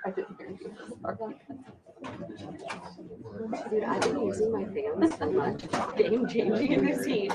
I didn't hear you. Dude, I've been using my fans so much. Game changing in this heat.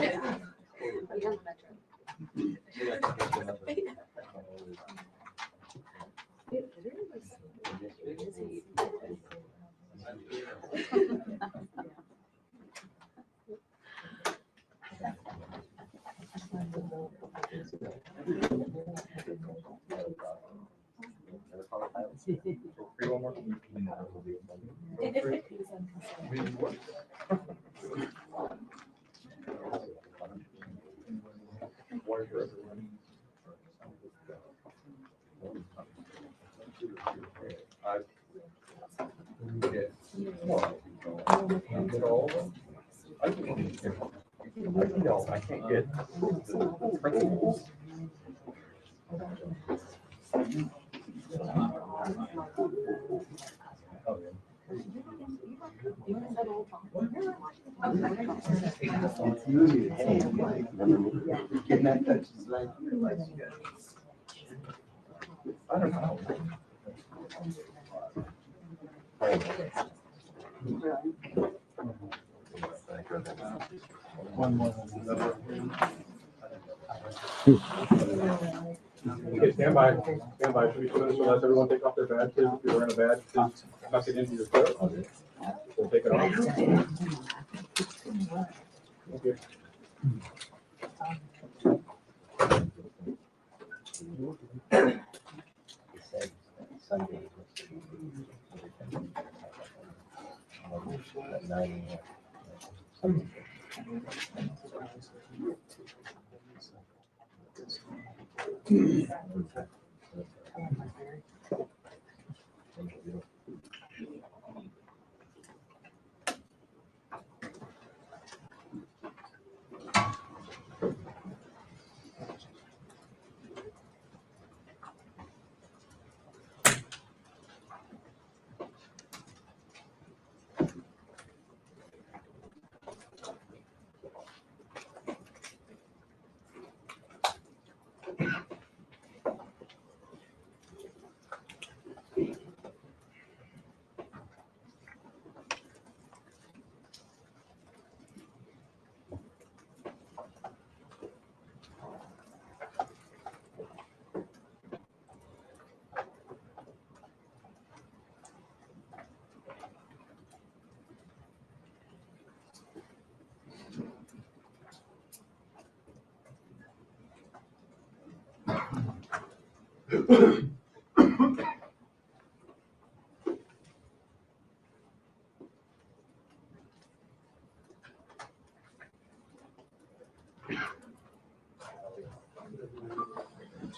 I can't get the principles. I don't know. One more. Okay, stand by. Stand by. Should we finish and let everyone take off their badges? If you're wearing a badge, just tuck it into your coat. We'll take it off. Okay. Sunday. At 9 a.m.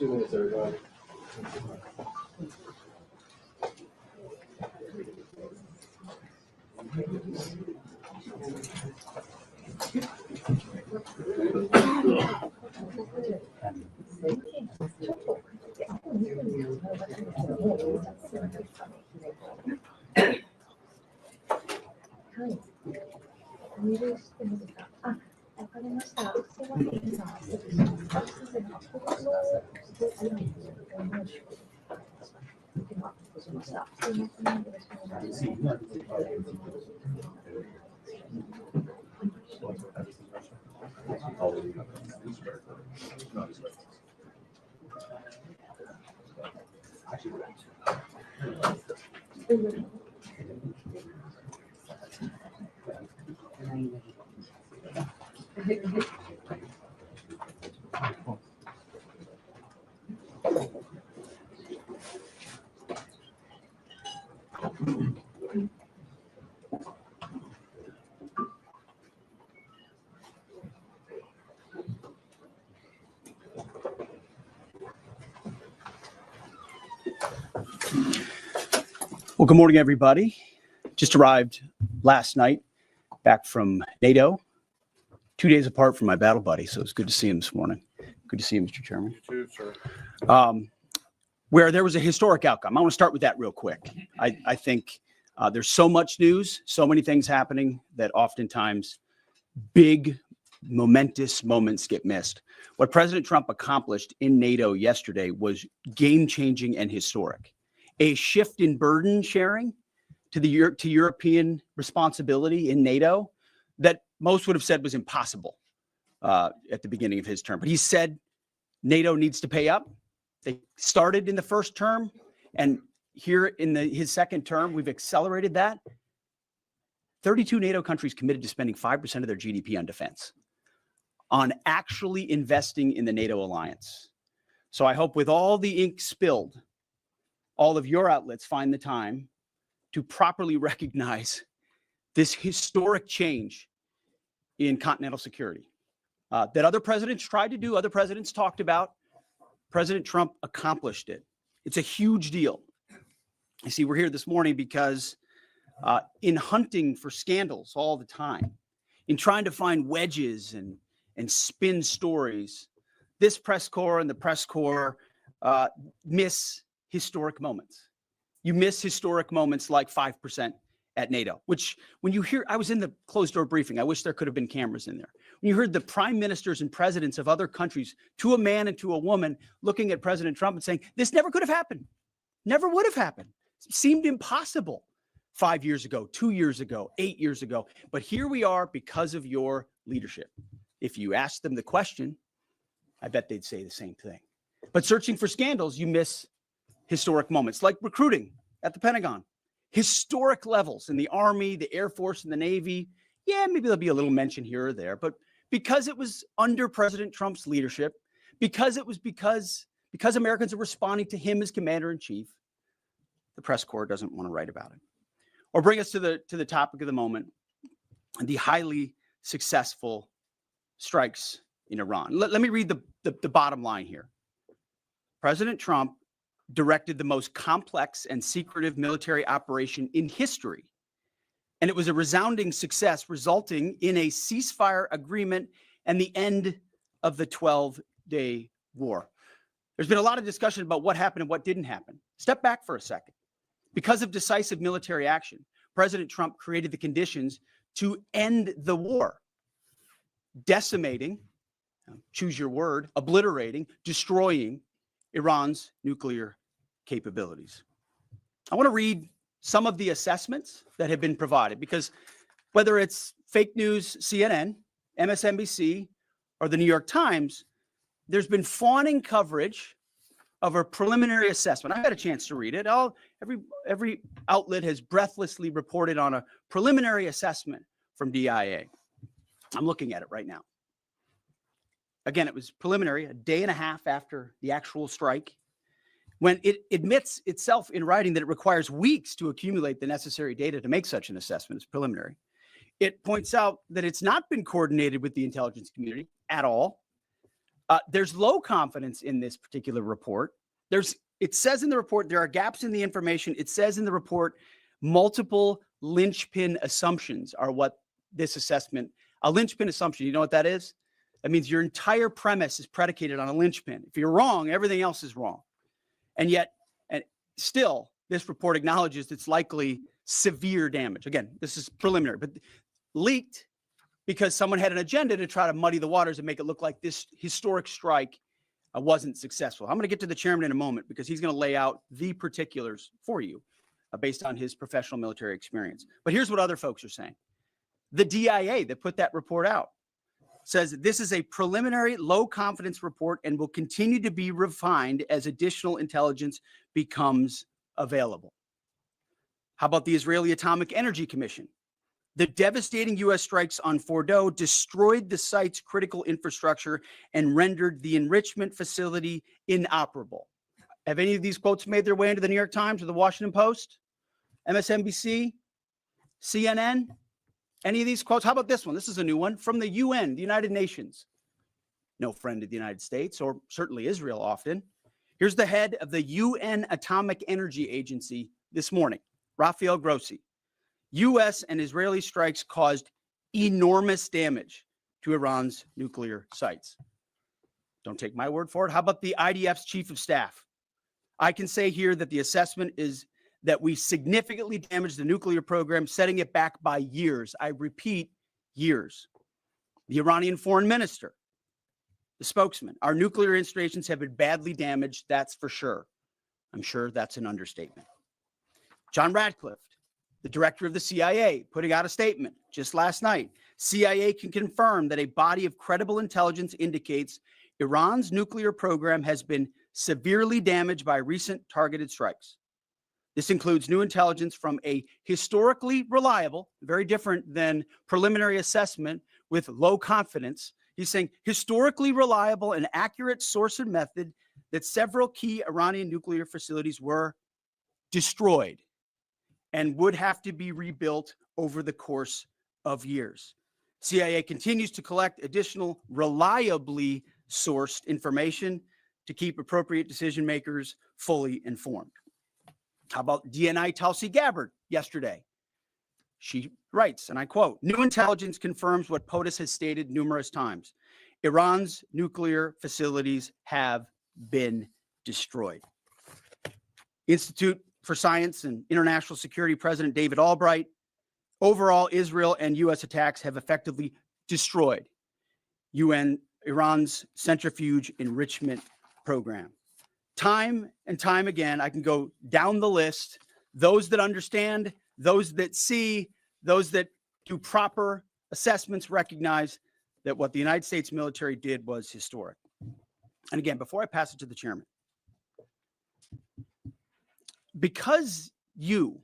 Two minutes, everybody. Well, good morning, everybody. Just arrived last night back from NATO 2 days apart from my battle buddy, so it's good to see him this morning. Good to see you, Mr. Chairman. You too, sir. Where there was a historic outcome. I want to start with that real quick. I think there's so much news, so many things happening that oftentimes big, momentous moments get missed. What President Trump accomplished in NATO yesterday was game-changing and historic. A shift in burden sharing to European responsibility in NATO that most would have said was impossible at the beginning of his term. But he said NATO needs to pay up. They started in the first term, and here in his second term, we've accelerated that. 32 NATO countries committed to spending 5% of their GDP on defense, on actually investing in the NATO alliance. So I hope with all the ink spilled, all of your outlets find the time to properly recognize this historic change in continental security that other presidents tried to do, other presidents talked about. President Trump accomplished it. It's a huge deal. You see, we're here this morning because in hunting for scandals all the time, in trying to find wedges and spin stories, this press corps and the press corps miss historic moments. You miss historic moments like 5% at NATO, which when you hear, I was in the closed door briefing. I wish there could have been cameras in there. When you heard the prime ministers and presidents of other countries, to a man and to a woman, looking at President Trump and saying, this never could have happened. Never would have happened. It seemed impossible 5 years ago, 2 years ago, 8 years ago. But here we are because of your leadership. If you ask them the question, I bet they'd say the same thing. But searching for scandals, you miss historic moments like recruiting at the Pentagon. Historic levels in the Army, the Air Force, and the Navy. Yeah, maybe there'll be a little mention here or there, but because it was under President Trump's leadership, because Americans are responding to him as commander-in-chief, the press corps doesn't want to write about it. Or bring us to the topic of the moment, the highly successful strikes in Iran. Let me read the bottom line here. President Trump directed the most complex and secretive military operation in history. And it was a resounding success, resulting in a ceasefire agreement and the end of the 12-day war. There's been a lot of discussion about what happened and what didn't happen. Step back for a second. Because of decisive military action, President Trump created the conditions to end the war, decimating, choose your word, obliterating, destroying Iran's nuclear capabilities. I want to read some of the assessments that have been provided, because whether it's fake news, CNN, MSNBC, or the New York Times, there's been fawning coverage of a preliminary assessment. I had a chance to read it. Every outlet has breathlessly reported on a preliminary assessment from DIA. I'm looking at it right now. Again, it was preliminary, a day and a half after the actual strike, when it admits itself in writing that it requires weeks to accumulate the necessary data to make such an assessment. It's preliminary. It points out that it's not been coordinated with the intelligence community at all. There's low confidence in this particular report. It says in the report there are gaps in the information. It says in the report multiple linchpin assumptions are what this assessment, a linchpin assumption, you know what that is? That means your entire premise is predicated on a linchpin. If you're wrong, everything else is wrong. And yet, and still, this report acknowledges it's likely severe damage. Again, this is preliminary, but leaked because someone had an agenda to try to muddy the waters and make it look like this historic strike wasn't successful. I'm going to get to the chairman in a moment because he's going to lay out the particulars for you based on his professional military experience. But here's what other folks are saying. The DIA that put that report out says this is a preliminary low confidence report and will continue to be refined as additional intelligence becomes available. How about the Israeli Atomic Energy Commission? The devastating U.S. strikes on Fordow destroyed the site's critical infrastructure and rendered the enrichment facility inoperable. Have any of these quotes made their way into the New York Times or the Washington Post, MSNBC, CNN? Any of these quotes? How about this one? This is a new one from the UN, the United Nations. No friend of the United States, or certainly Israel often. Here's the head of the UN Atomic Energy Agency this morning, Rafael Grossi. U.S. and Israeli strikes caused enormous damage to Iran's nuclear sites. Don't take my word for it. How about the IDF's chief of staff? I can say here that the assessment is that we significantly damaged the nuclear program, setting it back by years. I repeat, years. The Iranian foreign minister, the spokesman, our nuclear installations have been badly damaged, that's for sure. I'm sure that's an understatement. John Radcliffe, the director of the CIA, putting out a statement just last night. CIA can confirm that a body of credible intelligence indicates Iran's nuclear program has been severely damaged by recent targeted strikes. This includes new intelligence from a historically reliable, very different than preliminary assessment with low confidence. He's saying historically reliable and accurate source and method that several key Iranian nuclear facilities were destroyed and would have to be rebuilt over the course of years. CIA continues to collect additional reliably sourced information to keep appropriate decision makers fully informed. How about DNI Tulsi Gabbard yesterday? She writes, and I quote, "New intelligence confirms what POTUS has stated numerous times. Iran's nuclear facilities have been destroyed." Institute for Science and International Security President David Albright, overall, Israel and U.S. attacks have effectively destroyed Iran's centrifuge enrichment program. Time and time again, I can go down the list. Those that understand, those that see, those that do proper assessments recognize that what the United States military did was historic. And again, before I pass it to the chairman, because you,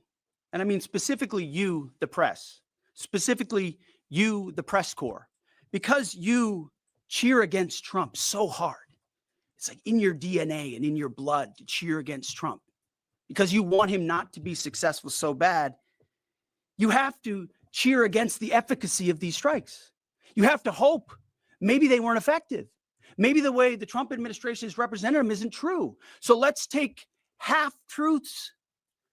and I mean specifically you, the press, specifically you, the press corps, because you cheer against Trump so hard, it's like in your DNA and in your blood to cheer against Trump, because you want him not to be successful so bad, you have to cheer against the efficacy of these strikes. You have to hope maybe they weren't effective. Maybe the way the Trump administration has represented them isn't true. So let's take half-truths,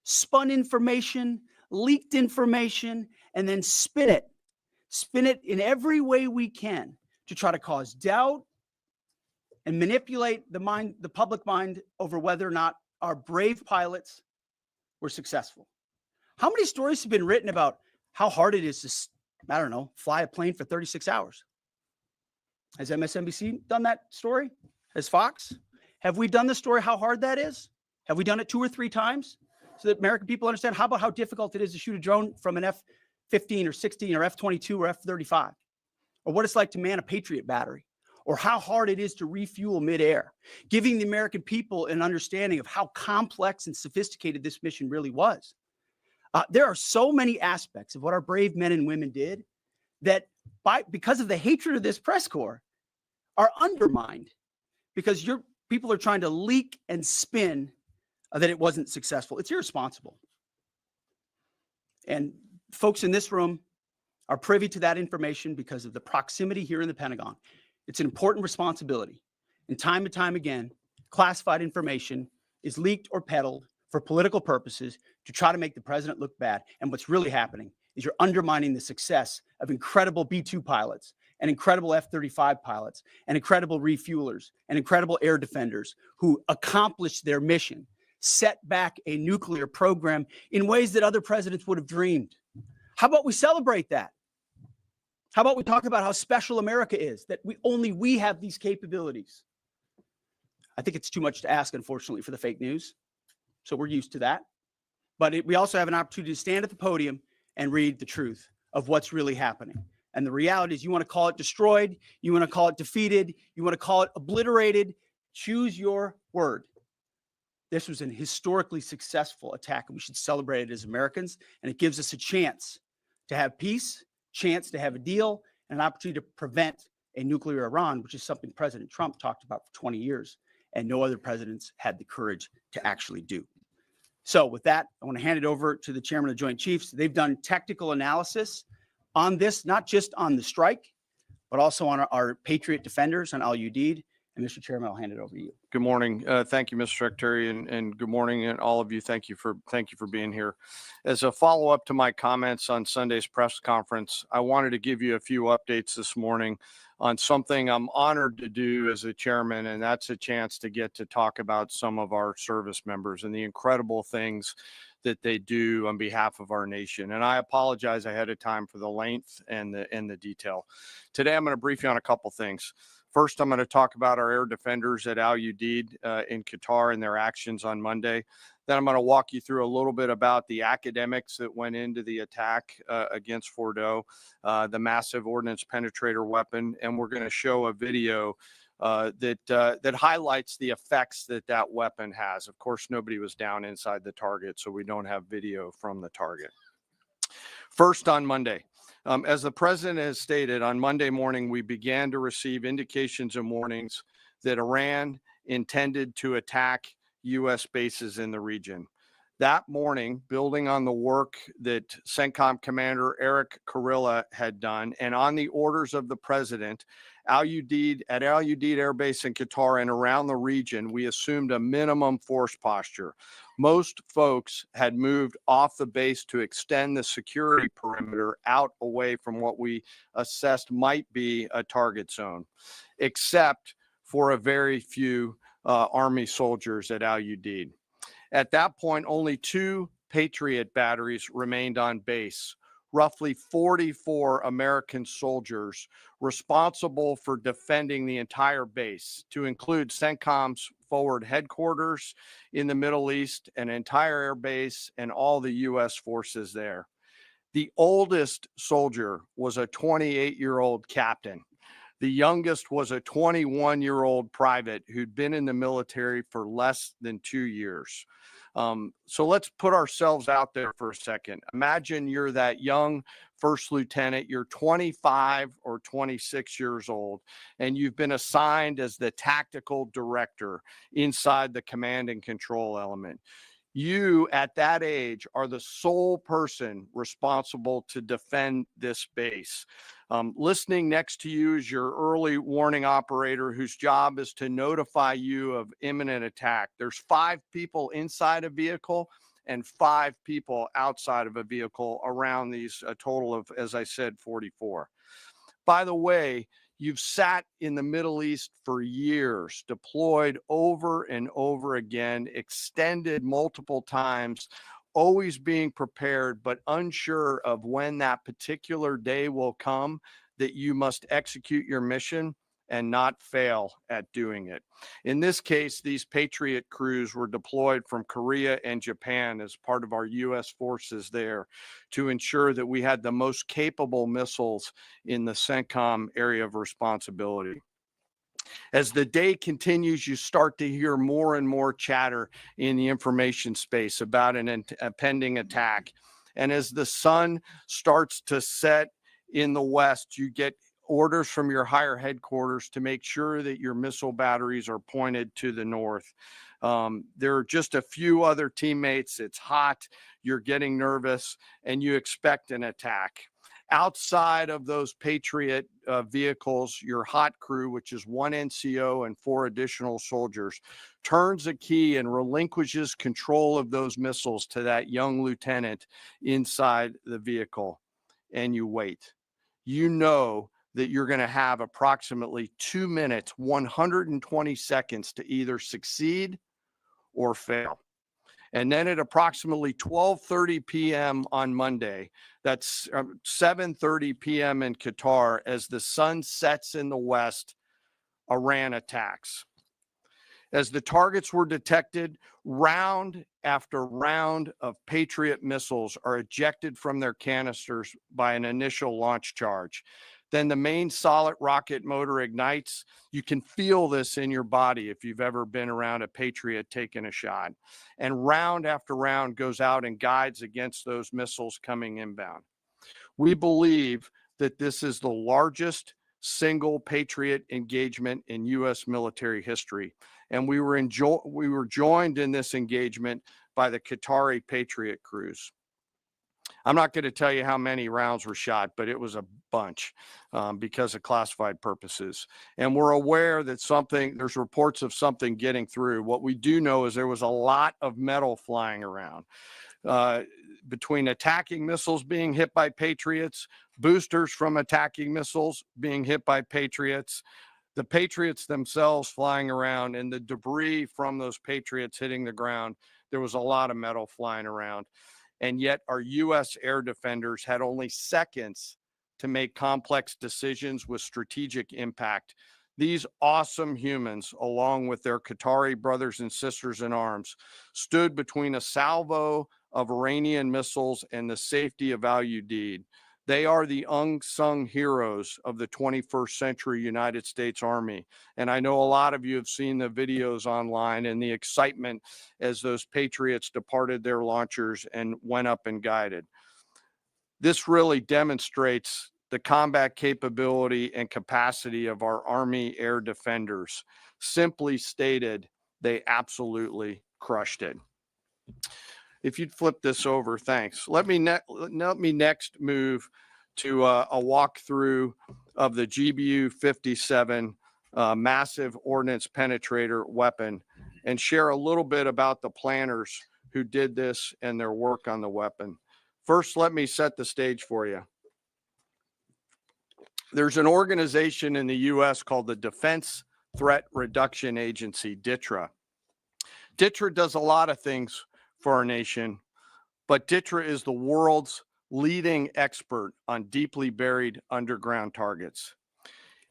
spun information, leaked information, and then spin it in every way we can to try to cause doubt and manipulate the public mind over whether or not our brave pilots were successful. How many stories have been written about how hard it is to, I don't know, fly a plane for 36 hours? Has MSNBC done that story? Has Fox? Have we done the story how hard that is? Have we done it 2 or 3 times so that American people understand? How about how difficult it is to shoot a drone from an F-15 or 16 or F-22 or F-35? Or what it's like to man a Patriot battery? Or how hard it is to refuel midair? Giving the American people an understanding of how complex and sophisticated this mission really was. There are so many aspects of what our brave men and women did that because of the hatred of this press corps are undermined because your people are trying to leak and spin that it wasn't successful. It's irresponsible. And folks in this room are privy to that information because of the proximity here in the Pentagon. It's an important responsibility. And time again, classified information is leaked or peddled for political purposes to try to make the president look bad. And what's really happening is you're undermining the success of incredible B-2 pilots and incredible F-35 pilots and incredible refuelers and incredible air defenders who accomplished their mission, set back a nuclear program in ways that other presidents would have dreamed. How about we celebrate that? How about we talk about how special America is, that only we have these capabilities? I think it's too much to ask, unfortunately, for the fake news. So we're used to that. But we also have an opportunity to stand at the podium and read the truth of what's really happening. And the reality is you want to call it destroyed, you want to call it defeated, you want to call it obliterated, choose your word. This was an historically successful attack, and we should celebrate it as Americans. And it gives us a chance to have peace, chance to have a deal, and an opportunity to prevent a nuclear Iran, which is something President Trump talked about for 20 years, and no other presidents had the courage to actually do. So with that, I want to hand it over to the chairman of the Joint Chiefs. They've done technical analysis on this, not just on the strike, but also on our Patriot defenders on Al Udeid. And Mr. Chairman, I'll hand it over to you. Good morning. Thank you, Mr. Secretary, and good morning, and all of you. Thank you for being here. As a follow-up to my comments on Sunday's press conference, I wanted to give you a few updates this morning on something I'm honored to do as a chairman, and that's a chance to get to talk about some of our service members and the incredible things that they do on behalf of our nation. And I apologize ahead of time for the length and the detail. Today, I'm going to brief you on a couple things. First, I'm going to talk about our air defenders at Al Udeid in Qatar and their actions on Monday. Then I'm going to walk you through a little bit about the academics that went into the attack against Fordo, the massive ordnance penetrator weapon, and we're going to show a video that highlights the effects that weapon has. Of course, nobody was down inside the target, so we don't have video from the target. First, on Monday. As the president has stated, on Monday morning, we began to receive indications and warnings that Iran intended to attack U.S. bases in the region. That morning, building on the work that CENTCOM Commander Eric Kurilla had done, and on the orders of the president, at Al Udeid Air Base in Qatar and around the region, we assumed a minimum force posture. Most folks had moved off the base to extend the security perimeter out away from what we assessed might be a target zone, except for a very few Army soldiers at Al Udeid. At that point, only 2 Patriot batteries remained on base, roughly 44 American soldiers responsible for defending the entire base, to include CENTCOM's forward headquarters in the Middle East, an entire air base, and all the U.S. forces there. The oldest soldier was a 28-year-old captain. The youngest was a 21-year-old private who'd been in the military for less than 2 years. So let's put ourselves out there for a second. Imagine you're that young first lieutenant, you're 25 or 26 years old, and you've been assigned as the tactical director inside the command and control element. You, at that age, are the sole person responsible to defend this base. Listening next to you is your early warning operator, whose job is to notify you of imminent attack. There's 5 people inside a vehicle and 5 people outside of a vehicle around these, a total of, as I said, 44. By the way, you've sat in the Middle East for years, deployed over and over again, extended multiple times, always being prepared, but unsure of when that particular day will come that you must execute your mission and not fail at doing it. In this case, these Patriot crews were deployed from Korea and Japan as part of our U.S. forces there to ensure that we had the most capable missiles in the CENTCOM area of responsibility. As the day continues, you start to hear more and more chatter in the information space about a pending attack. And as the sun starts to set in the west, you get orders from your higher headquarters to make sure that your missile batteries are pointed to the north. There are just a few other teammates. It's hot, you're getting nervous, and you expect an attack. Outside of those Patriot vehicles, your hot crew, which is 1 NCO and 4 additional soldiers, turns a key and relinquishes control of those missiles to that young lieutenant inside the vehicle. And you wait. You know that you're going to have approximately 2 minutes, 120 seconds to either succeed or fail. And then at approximately 12:30 p.m. on Monday, that's 7:30 p.m. in Qatar, as the sun sets in the west, Iran attacks. As the targets were detected, round after round of Patriot missiles are ejected from their canisters by an initial launch charge. Then the main solid rocket motor ignites. You can feel this in your body if you've ever been around a Patriot taking a shot. And round after round goes out and guides against those missiles coming inbound. We believe that this is the largest single Patriot engagement in U.S. military history. And we were joined in this engagement by the Qatari Patriot crews. I'm not going to tell you how many rounds were shot, but it was a bunch because of classified purposes. And we're aware that there's reports of something getting through. What we do know is there was a lot of metal flying around. Between attacking missiles being hit by Patriots, boosters from attacking missiles being hit by Patriots, the Patriots themselves flying around, and the debris from those Patriots hitting the ground, there was a lot of metal flying around. And yet our U.S. air defenders had only seconds to make complex decisions with strategic impact. These awesome humans, along with their Qatari brothers and sisters in arms, stood between a salvo of Iranian missiles and the safety of Al Udeid. They are the unsung heroes of the 21st century United States Army. And I know a lot of you have seen the videos online and the excitement as those Patriots departed their launchers and went up and guided. This really demonstrates the combat capability and capacity of our Army air defenders. Simply stated, they absolutely crushed it. If you'd flip this over, thanks. Let me next move to a walkthrough of the GBU-57 massive ordnance penetrator weapon and share a little bit about the planners who did this and their work on the weapon. First, let me set the stage for you. There's an organization in the U.S. called the Defense Threat Reduction Agency, DTRA. DTRA does a lot of things for our nation, but DTRA is the world's leading expert on deeply buried underground targets.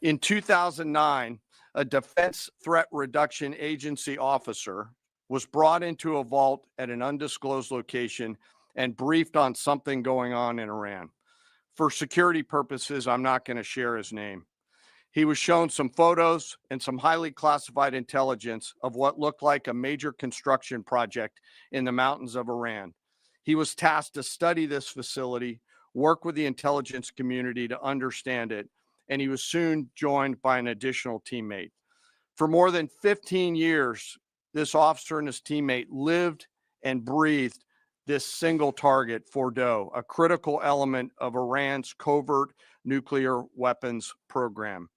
In 2009, a Defense Threat Reduction Agency officer was brought into a vault at an undisclosed location and briefed on something going on in Iran. For security purposes, I'm not going to share his name. He was shown some photos and some highly classified intelligence of what looked like a major construction project in the mountains of Iran. He was tasked to study this facility, work with the intelligence community to understand it, and he was soon joined by an additional teammate. For more than 15 years, this officer and his teammate lived and breathed this single target, Fordow, a critical element of Iran's covert nuclear weapons program.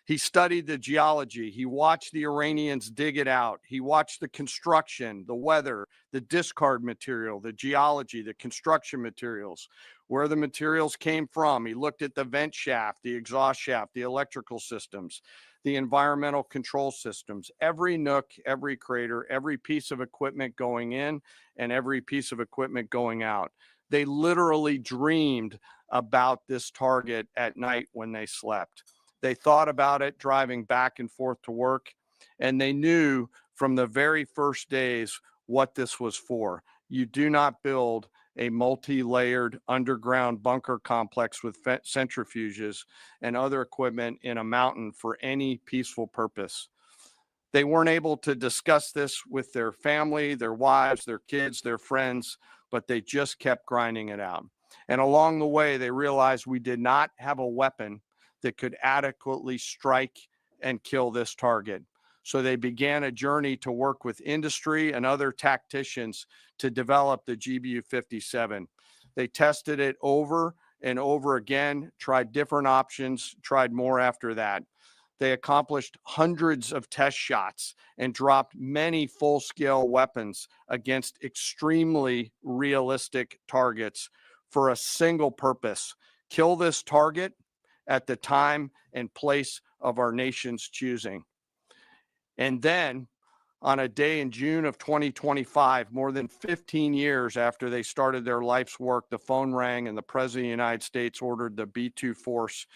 He studied the geology. He watched the Iranians dig it out. He watched the construction, the weather, the discard material, the geology, the construction materials, where the materials came from. He looked at the vent shaft, the exhaust shaft, the electrical systems, the environmental control systems, every nook, every crater, every piece of equipment going in and every piece of equipment going out. They literally dreamed about this target at night when they slept. They thought about it driving back and forth to work, and they knew from the very first days what this was for. You do not build a multi-layered underground bunker complex with centrifuges and other equipment in a mountain for any peaceful purpose. They weren't able to discuss this with their family, their wives, their kids, their friends, but they just kept grinding it out. And along the way, they realized we did not have a weapon that could adequately strike and kill this target. So they began a journey to work with industry and other tacticians to develop the GBU-57. They tested it over and over again, tried different options, tried more after that. They accomplished hundreds of test shots and dropped many full-scale weapons against extremely realistic targets for a single purpose: kill this target at the time and place of our nation's choosing. And then on a day in June of 2025, more than 15 years after they started their life's work, the phone rang and the President of the United States ordered the B-2 force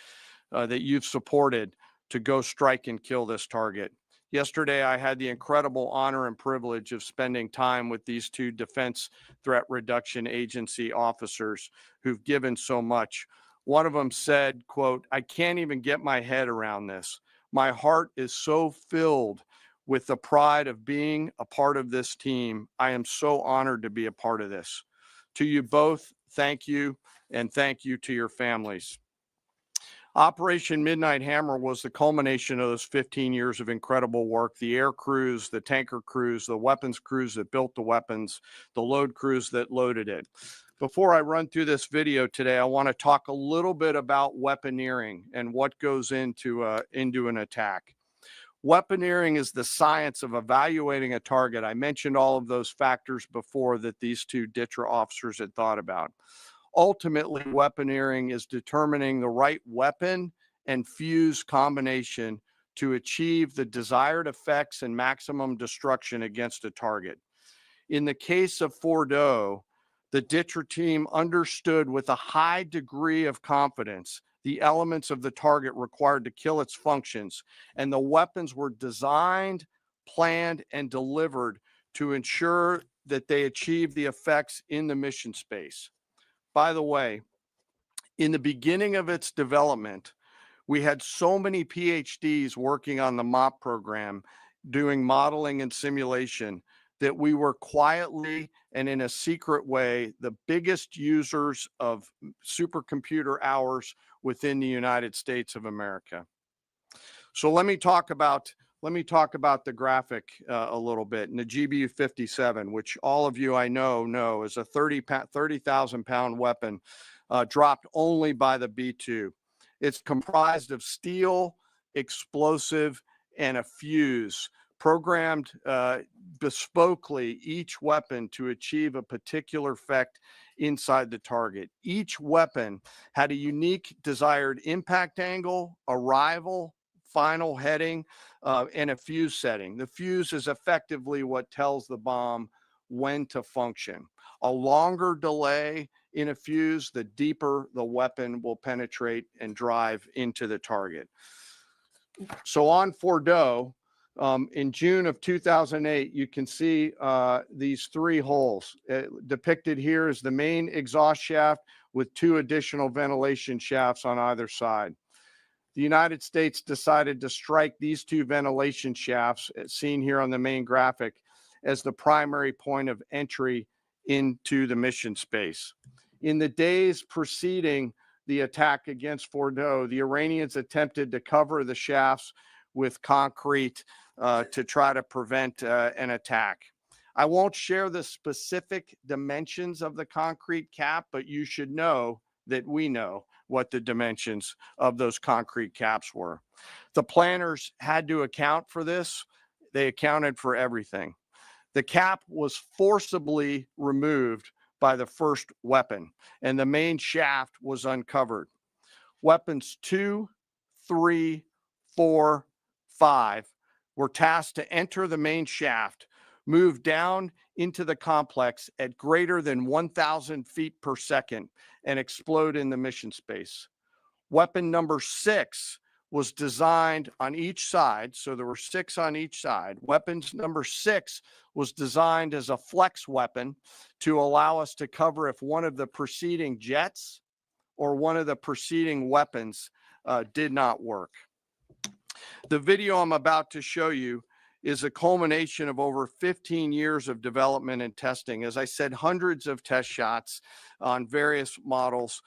that you've supported to go strike and kill this target. Yesterday, I had the incredible honor and privilege of spending time with these two Defense Threat Reduction Agency officers who've given so much. One of them said, quote, "I can't even get my head around this. My heart is so filled with the pride of being a part of this team. I am so honored to be a part of this." To you both, thank you, and thank you to your families. Operation Midnight Hammer was the culmination of those 15 years of incredible work. The air crews, the tanker crews, the weapons crews that built the weapons, the load crews that loaded it. Before I run through this video today, I want to talk a little bit about weaponeering and what goes into an attack. Weaponeering is the science of evaluating a target. I mentioned all of those factors before that these two DTRA officers had thought about. Ultimately, weaponeering is determining the right weapon and fuse combination to achieve the desired effects and maximum destruction against a target. In the case of Fordo, the DTRA team understood with a high degree of confidence the elements of the target required to kill its functions, and the weapons were designed, planned, and delivered to ensure that they achieve the effects in the mission space. By the way, in the beginning of its development, we had so many PhDs working on the MOP program, doing modeling and simulation, that we were quietly and in a secret way the biggest users of supercomputer hours within the United States of America. So let me talk about the graphic a little bit. And the GBU-57, which all of you I know is a 30,000 pound weapon dropped only by the B-2. It's comprised of steel, explosive, and a fuse, programmed bespokely each weapon to achieve a particular effect inside the target. Each weapon had a unique desired impact angle, arrival, final heading, and a fuse setting. The fuse is effectively what tells the bomb when to function. A longer delay in a fuse, the deeper the weapon will penetrate and drive into the target. So on Fordo, in June of 2008, you can see these three holes. Depicted here is the main exhaust shaft with two additional ventilation shafts on either side. The United States decided to strike these two ventilation shafts, as seen here on the main graphic, as the primary point of entry into the mission space. In the days preceding the attack against Fordo, the Iranians attempted to cover the shafts with concrete to try to prevent an attack. I won't share the specific dimensions of the concrete cap, but you should know that we know what the dimensions of those concrete caps were. The planners had to account for this. They accounted for everything. The cap was forcibly removed by the first weapon, and the main shaft was uncovered. Weapons 2, 3, 4, 5 were tasked to enter the main shaft, move down into the complex at greater than 1,000 feet per second, and explode in the mission space. Weapon number 6 was designed on each side, so there were 6 on each side. Weapons number 6 was designed as a flex weapon to allow us to cover if one of the preceding jets or one of the preceding weapons did not work. The video I'm about to show you is a culmination of over 15 years of development and testing. As I said, hundreds of test shots on various models.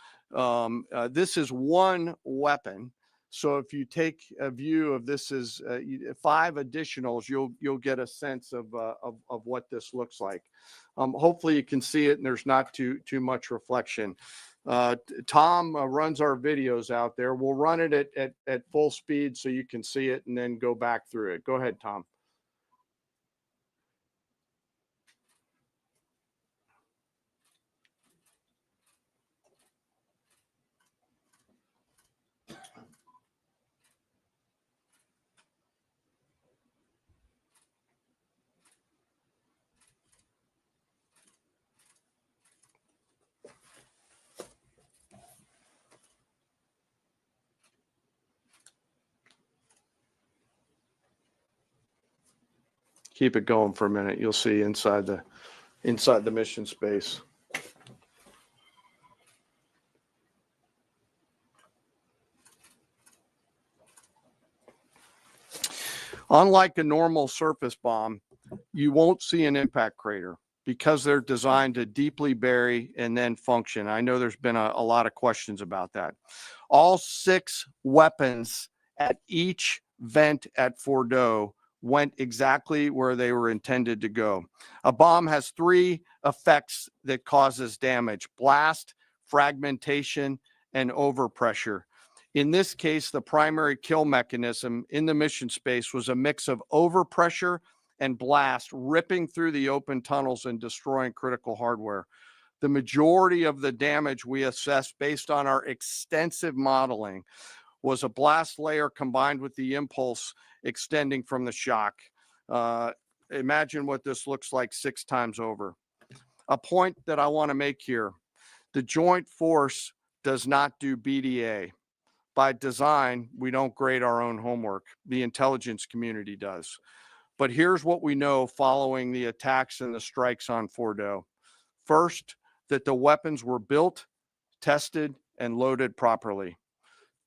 This is one weapon. So if you take a view of this as 5 additionals, you'll get a sense of what this looks like. Hopefully you can see it and there's not too much reflection. Tom runs our videos out there. We'll run it at full speed so you can see it and then go back through it. Go ahead, Tom. Keep it going for a minute. You'll see inside the mission space. Unlike a normal surface bomb, you won't see an impact crater because they're designed to deeply bury and then function. I know there's been a lot of questions about that. All 6 weapons at each vent at Fordo went exactly where they were intended to go. A bomb has three effects that causes damage: blast, fragmentation, and overpressure. In this case, the primary kill mechanism in the mission space was a mix of overpressure and blast, ripping through the open tunnels and destroying critical hardware. The majority of the damage we assessed based on our extensive modeling was a blast layer combined with the impulse extending from the shock. Imagine what this looks like 6 times over. A point that I want to make here: the joint force does not do BDA. By design, we don't grade our own homework. The intelligence community does. But here's what we know following the attacks and the strikes on Fordo. First, that the weapons were built, tested, and loaded properly.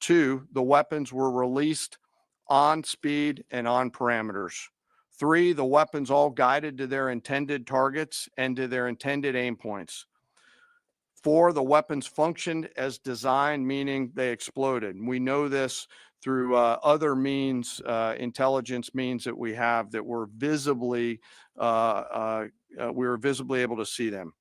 2, the weapons were released on speed and on parameters. 3, the weapons all guided to their intended targets and to their intended aim points. 4, the weapons functioned as designed, meaning they exploded. And we know this through other means, intelligence means that we have, that were visibly, we were visibly able to see them.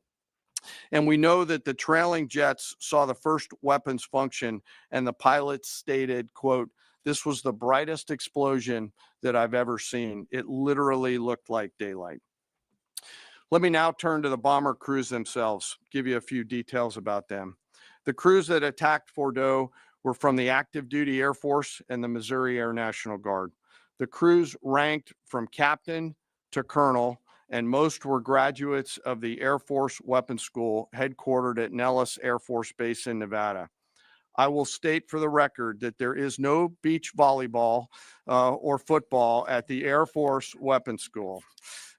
And we know that the trailing jets saw the first weapons function, and the pilots stated, quote, "This was the brightest explosion that I've ever seen. It literally looked like daylight." Let me now turn to the bomber crews themselves, give you a few details about them. The crews that attacked Fordo were from the active duty Air Force and the Missouri Air National Guard. The crews ranked from captain to colonel, and most were graduates of the Air Force Weapons School headquartered at Nellis Air Force Base in Nevada. I will state for the record that there is no beach volleyball or football at the Air Force Weapons School.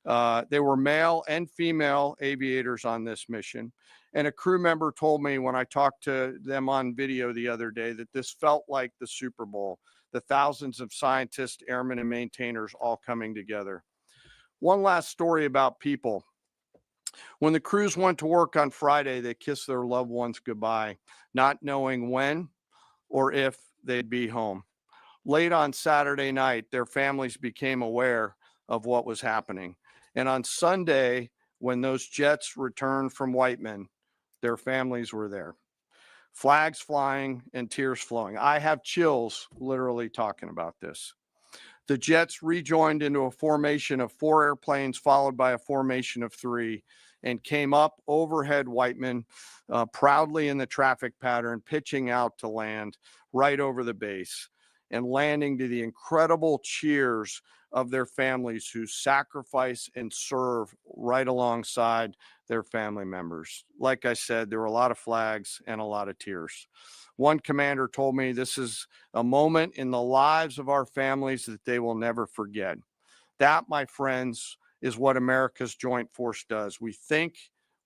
There were male and female aviators on this mission. And a crew member told me when I talked to them on video the other day that this felt like the Super Bowl, the thousands of scientists, airmen, and maintainers all coming together. One last story about people. When the crews went to work on Friday, they kissed their loved ones goodbye, not knowing when or if they'd be home. Late on Saturday night, their families became aware of what was happening. And on Sunday, when those jets returned from Whiteman, their families were there. Flags flying and tears flowing. I have chills literally talking about this. The jets rejoined into a formation of 4 airplanes, followed by a formation of 3, and came up overhead Whiteman, proudly in the traffic pattern, pitching out to land right over the base and landing to the incredible cheers of their families who sacrifice and serve right alongside their family members. Like I said, there were a lot of flags and a lot of tears. One commander told me this is a moment in the lives of our families that they will never forget. That, my friends, is what America's Joint Force does. We think,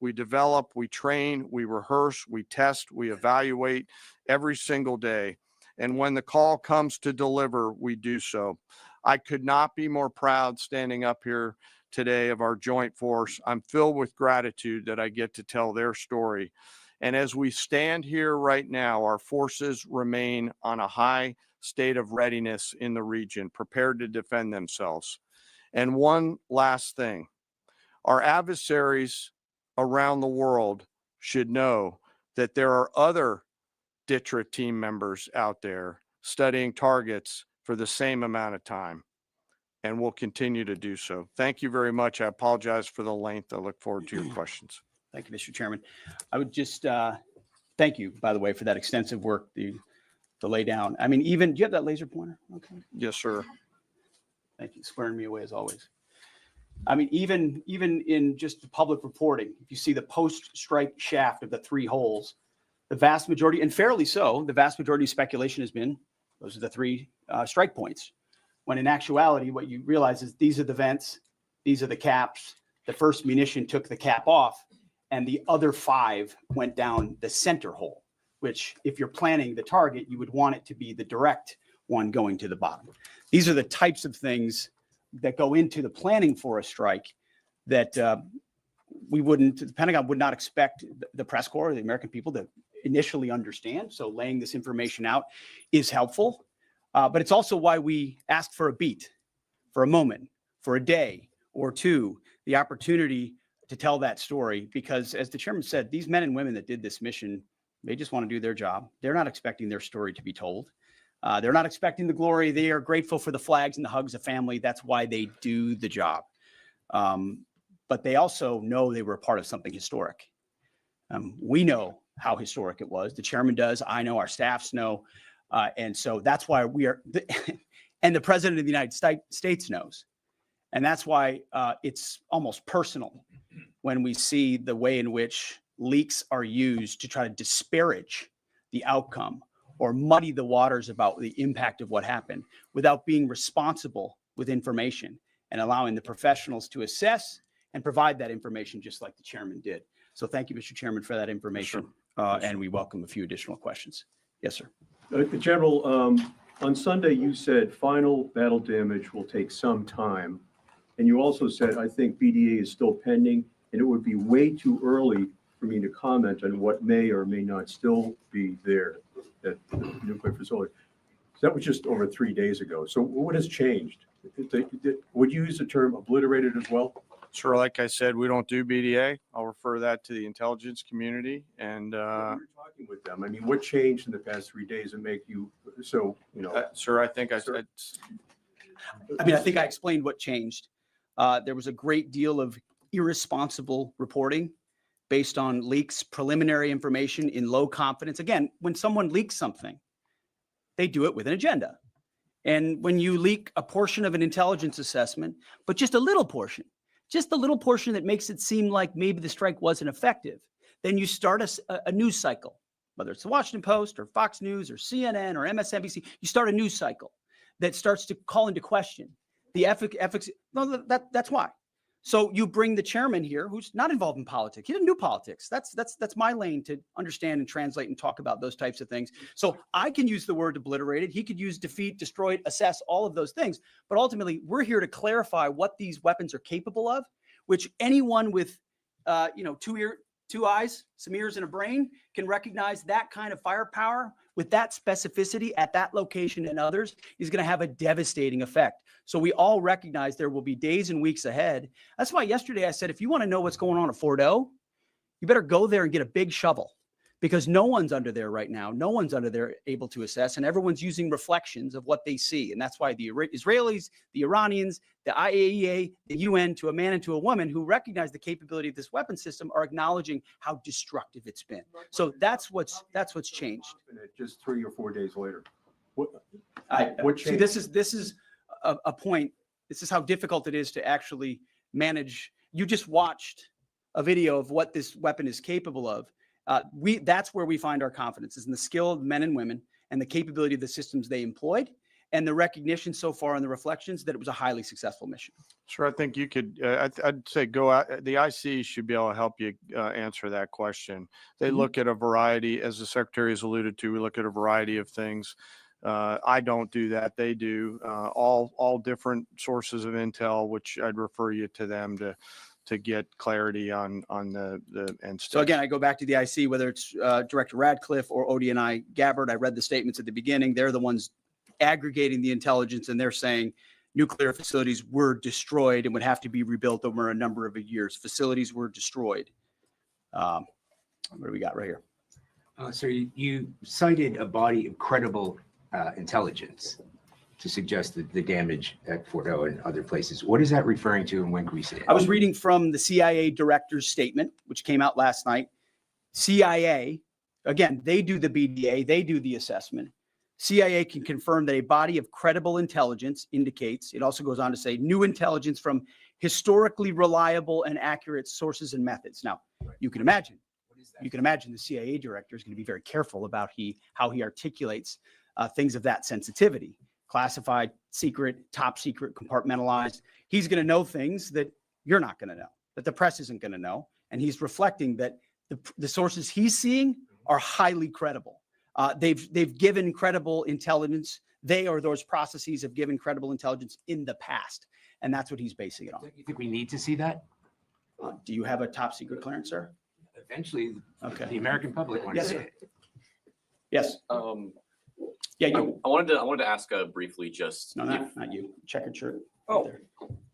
we develop, we train, we rehearse, we test, we evaluate every single day. And when the call comes to deliver, we do so. I could not be more proud standing up here today of our Joint Force. I'm filled with gratitude that I get to tell their story. And as we stand here right now, our forces remain on a high state of readiness in the region, prepared to defend themselves. And one last thing, our adversaries around the world should know that there are other DTRA team members out there studying targets for the same amount of time, and will continue to do so. Thank you very much. I apologize for the length. I look forward to your questions. Thank you, Mr. Chairman. I would just thank you, by the way, for that extensive work, the lay down. I mean, even, do you have that laser pointer? Okay. Yes, sir. Thank you. Squaring me away as always. I mean, even in just the public reporting, if you see the post-strike shaft of the 3 holes, the vast majority, and fairly so, the vast majority of speculation has been, those are the 3 strike points. When in actuality, what you realize is these are the vents, these are the caps. The first munition took the cap off, and the other 5 went down the center hole, which if you're planning the target, you would want it to be the direct one going to the bottom. These are the types of things that go into the planning for a strike that the Pentagon would not expect the press corps, the American people, to initially understand. So laying this information out is helpful, but it's also why we ask for a beat. for a moment, for a day or two, the opportunity to tell that story, because as the chairman said, these men and women that did this mission, they just want to do their job. They're not expecting their story to be told. They're not expecting the glory. They are grateful for the flags and the hugs of family. That's why they do the job. But they also know they were a part of something historic. We know how historic it was. The chairman does. I know, our staffs know. And so that's why we are, and the president of the United States knows. And that's why it's almost personal when we see the way in which leaks are used to try to disparage the outcome or muddy the waters about the impact of what happened without being responsible with information and allowing the professionals to assess and provide that information just like the chairman did. So thank you, Mr. Chairman, for that information. And we welcome a few additional questions. Yes, sir. General, on Sunday, you said final battle damage will take some time. And you also said, I think BDA is still pending, and it would be way too early for me to comment on what may or may not still be there at the nuclear facility. So that was just over 3 days ago. So what has changed? Would you use the term obliterated as well? Sure. Like I said, we don't do BDA. I'll refer that to the intelligence community. And You're talking with them. I mean, what changed in the past 3 days that make you so, you know? sir, I think I said. I mean, I think I explained what changed. There was a great deal of irresponsible reporting based on leaks, preliminary information in low confidence. Again, when someone leaks something, they do it with an agenda. And when you leak a portion of an intelligence assessment, but just a little portion that makes it seem like maybe the strike wasn't effective, then you start a news cycle, whether it's the Washington Post or Fox News or CNN or MSNBC, you start a news cycle that starts to call into question the efficacy. No, that's why. So you bring the chairman here, who's not involved in politics. He doesn't do politics. That's my lane to understand and translate and talk about those types of things. So I can use the word obliterated. He could use defeat, destroyed, assess, all of those things. But ultimately, we're here to clarify what these weapons are capable of, which anyone with, two eyes, some ears, and a brain can recognize. That kind of firepower with that specificity at that location and others is going to have a devastating effect. So we all recognize there will be days and weeks ahead. That's why yesterday I said, if you want to know what's going on at Fort O, you better go there and get a big shovel, because no one's under there right now. No one's under there able to assess, and everyone's using reflections of what they see. And that's why the Israelis, the Iranians, the IAEA, the UN, to a man and to a woman who recognize the capability of this weapon system, are acknowledging how destructive it's been. So that's what's changed. Just 3 or 4 days later. What See, changed? this is a point. This is how difficult it is to actually manage. You just watched a video of what this weapon is capable of. That's where we find our confidence, is in the skill of men and women and the capability of the systems they employed, and the recognition so far in the reflections that it was a highly successful mission. Sure. I think you could, I'd say go out. The IC should be able to help you answer that question. They look at a variety, as the secretary has alluded to, we look at a variety of things. I don't do that. They do. All different sources of intel, which I'd refer you to them to get clarity on the end state. So again, I go back to the IC, whether it's Director Radcliffe or ODNI Gabbard. I read the statements at the beginning. They're the ones aggregating the intelligence, and they're saying nuclear facilities were destroyed and would have to be rebuilt over a number of years. Facilities were destroyed. What do we got right here? So you cited a body of credible intelligence to suggest that the damage at Fort O and other places. What is that referring to, and when can we see it? I was reading from the CIA director's statement, which came out last night. CIA, again, they do the BDA, they do the assessment. CIA can confirm that a body of credible intelligence indicates, it also goes on to say, new intelligence from historically reliable and accurate sources and methods. Now, you can imagine the CIA director is going to be very careful about how he articulates things of that sensitivity. Classified, secret, top secret, compartmentalized. He's going to know things that you're not going to know, that the press isn't going to know. And he's reflecting that the sources he's seeing are highly credible. They've given credible intelligence. They or those processes have given credible intelligence in the past. And that's what he's basing it on. You think we need to see that? Do you have a top secret clearance, sir? Eventually, Okay. the American public wants to see it. Yes. Yeah, you. I wanted to ask briefly just No, if, not you. Checkered shirt. Oh. There.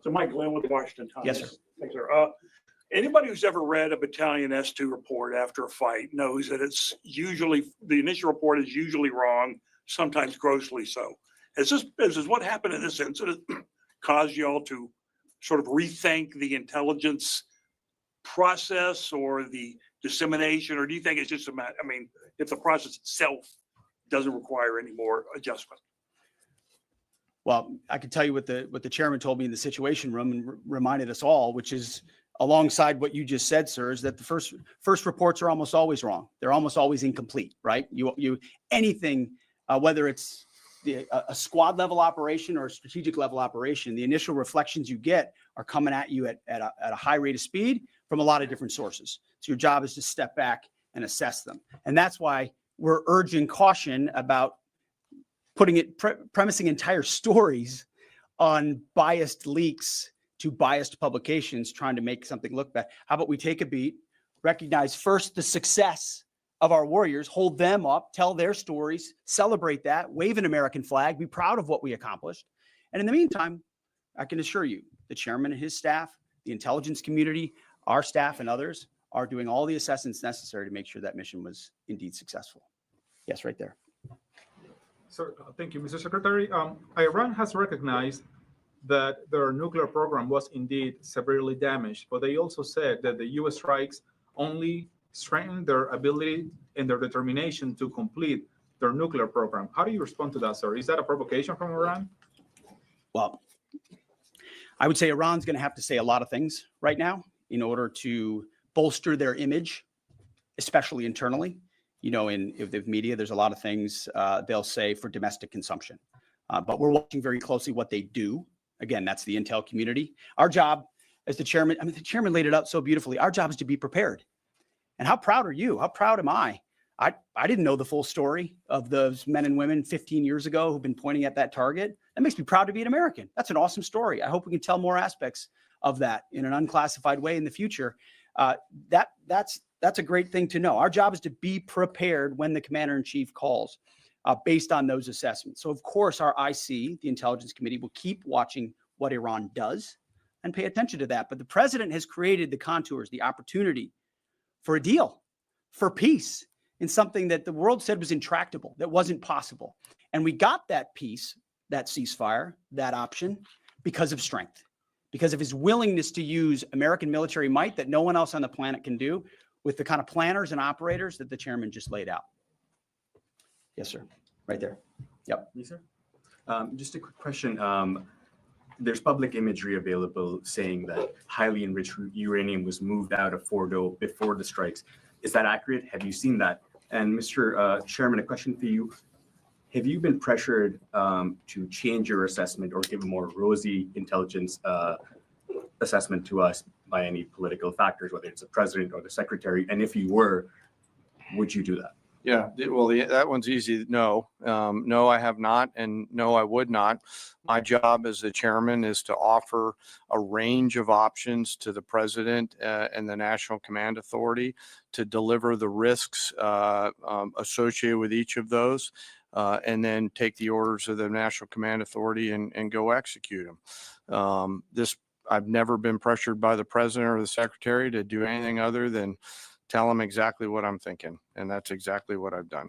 So Mike Glenn with the Washington Times. Yes, sir. Thanks, sir. Anybody who's ever read a battalion S2 report after a fight knows that it's usually, the initial report is usually wrong, sometimes grossly so. Is what happened in this incident caused y'all to sort of rethink the intelligence process or the dissemination, or do you think it's just a matter, I mean, if the process itself doesn't require any more adjustment? Well, I can tell you what the chairman told me in the Situation Room and reminded us all, which is alongside what you just said, sir, is that the first reports are almost always wrong. They're almost always incomplete, right? Anything, whether it's a squad level operation or a strategic level operation, the initial reflections you get are coming at you at a high rate of speed from a lot of different sources. So your job is to step back and assess them. And that's why we're urging caution about premising entire stories on biased leaks to biased publications trying to make something look bad. How about we take a beat, recognize first the success of our warriors, hold them up, tell their stories, celebrate that, wave an American flag, be proud of what we accomplished. And in the meantime, I can assure you, the chairman and his staff, the intelligence community, our staff and others are doing all the assessments necessary to make sure that mission was indeed successful. Yes, right there. Sir, thank you, Mr. Secretary. Iran has recognized that their nuclear program was indeed severely damaged, but they also said that the U.S. strikes only strengthened their ability and their determination to complete their nuclear program. How do you respond to that, sir? Is that a provocation from Iran? Well, I would say Iran's going to have to say a lot of things right now in order to bolster their image, especially internally. You know, in the media, there's a lot of things they'll say for domestic consumption. But we're watching very closely what they do. Again, that's the intel community. Our job as the chairman, the chairman laid it out so beautifully. Our job is to be prepared. And how proud are you? How proud am I? I didn't know the full story of those men and women 15 years ago who've been pointing at that target. That makes me proud to be an American. That's an awesome story. I hope we can tell more aspects of that in an unclassified way in the future. That's a great thing to know. Our job is to be prepared when the commander-in-chief calls based on those assessments. So, of course, our IC, the Intelligence Committee, will keep watching what Iran does and pay attention to that. But the president has created the contours, the opportunity for a deal, for peace, in something that the world said was intractable, that wasn't possible. And we got that peace, that ceasefire, that option because of strength, because of his willingness to use American military might that no one else on the planet can do, with the kind of planners and operators that the chairman just laid out. Yes, sir. Right there. Yep. Yes, sir. Just a quick question. There's public imagery available saying that highly enriched uranium was moved out of Fordo before the strikes. Is that accurate? Have you seen that? And Mr. Chairman, a question for you. Have you been pressured to change your assessment or give a more rosy intelligence assessment to us by any political factors, whether it's the president or the secretary? And if you were, would you do that? Yeah, well, that one's easy. No, no, I have not. And no, I would not. My job as the chairman is to offer a range of options to the president and the National Command Authority to deliver the risks associated with each of those, and then take the orders of the National Command Authority and go execute them. I've never been pressured by the president or the secretary to do anything other than tell them exactly what I'm thinking. And that's exactly what I've done.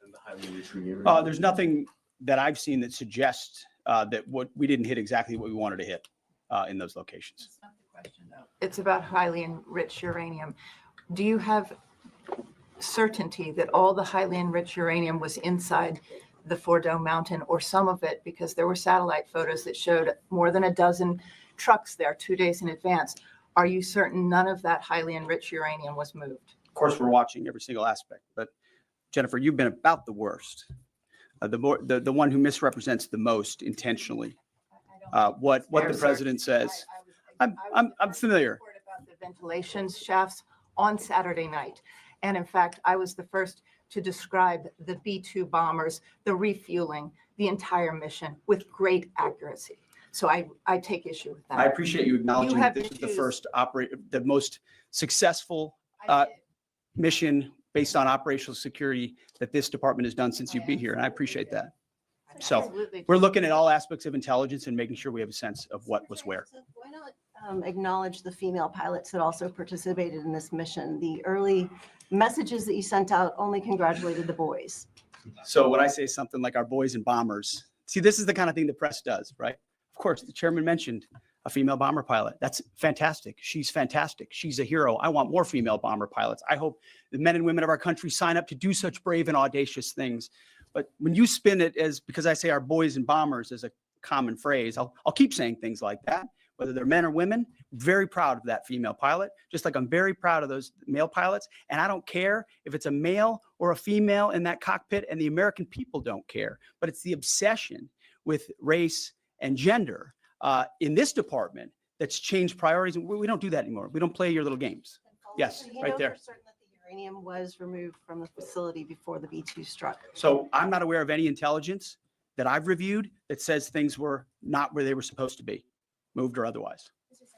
And the highly enriched uranium? There's nothing that I've seen that suggests that we didn't hit exactly what we wanted to hit in those locations. That's not the question, though. It's about highly enriched uranium. Do you have certainty that all the highly enriched uranium was inside the Fordo mountain, or some of it, because there were satellite photos that showed more than a dozen trucks there 2 days in advance? Are you certain none of that highly enriched uranium was moved? Of course, we're watching every single aspect, but Jennifer, you've been about the worst, the one who misrepresents the most intentionally. What the president says. I'm familiar. About the ventilation shafts on Saturday night, and in fact, I was the first to describe the B-2 bombers, the refueling, the entire mission with great accuracy. So I take issue with that. I appreciate you acknowledging that this was the first the most successful mission based on operational security that this department has done since you've been here, and I appreciate that. So Absolutely. we're looking at all aspects of intelligence and making sure we have a sense of what was where. Why not acknowledge the female pilots that also participated in this mission? The early messages that you sent out only congratulated the boys. So when I say something like our boys and bombers, see, this is the kind of thing the press does, right? Of course, the chairman mentioned a female bomber pilot. That's fantastic. She's fantastic. She's a hero. I want more female bomber pilots. I hope the men and women of our country sign up to do such brave and audacious things. But when you spin it as, because I say our boys and bombers as a common phrase, I'll keep saying things like that, whether they're men or women. Very proud of that female pilot, just like I'm very proud of those male pilots. And I don't care if it's a male or a female in that cockpit, and the American people don't care. But it's the obsession with race and gender in this department that's changed priorities. And we don't do that anymore. We don't play your little games. Yes, right there. Uranium was removed from the facility before the B-2 struck. So I'm not aware of any intelligence that I've reviewed that says things were not where they were supposed to be, moved or otherwise.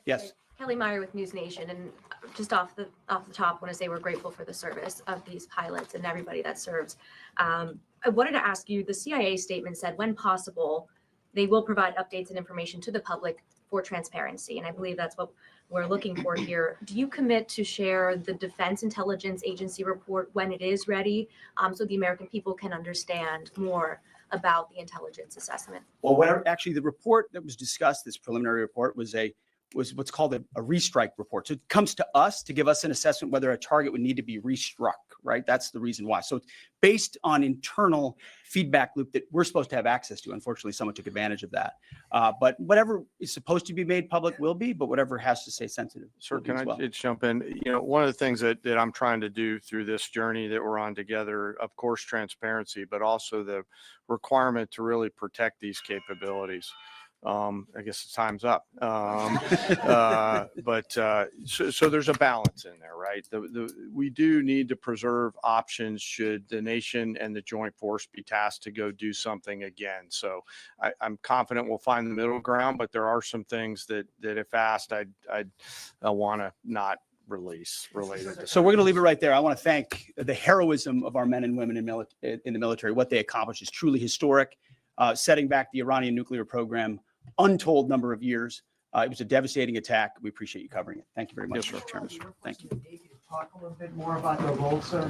Yes. Kelly Meyer with News Nation, and just off the top, want to say we're grateful for the service of these pilots and everybody that serves. I wanted to ask you, the CIA statement said, when possible, they will provide updates and information to the public for transparency, and I believe that's what we're looking for here. Do you commit to share the Defense Intelligence Agency report when it is ready, so the American people can understand more about the intelligence assessment? Well, whatever, actually, the report that was discussed, this preliminary report, was what's called a restrike report. So it comes to us to give us an assessment whether a target would need to be restruck, right? That's the reason why. So it's based on internal feedback loop that we're supposed to have access to. Unfortunately, someone took advantage of that. But whatever is supposed to be made public will be, but whatever has to stay sensitive. Sir, can I just jump in? You know, one of the things that I'm trying to do through this journey that we're on together, of course, transparency, but also the requirement to really protect these capabilities. I guess time's up. So there's a balance in there, right? We do need to preserve options should the nation and the joint force be tasked to go do something again. So I'm confident we'll find the middle ground, but there are some things that if asked, I'd want to not release related to. So we're going to leave it right there. I want to thank the heroism of our men and women in the military. What they accomplished is truly historic, setting back the Iranian nuclear program untold number of years. It was a devastating attack. We appreciate you covering it. Thank you very much, Chairman. Thank you. Talk a little bit more about the role, sir.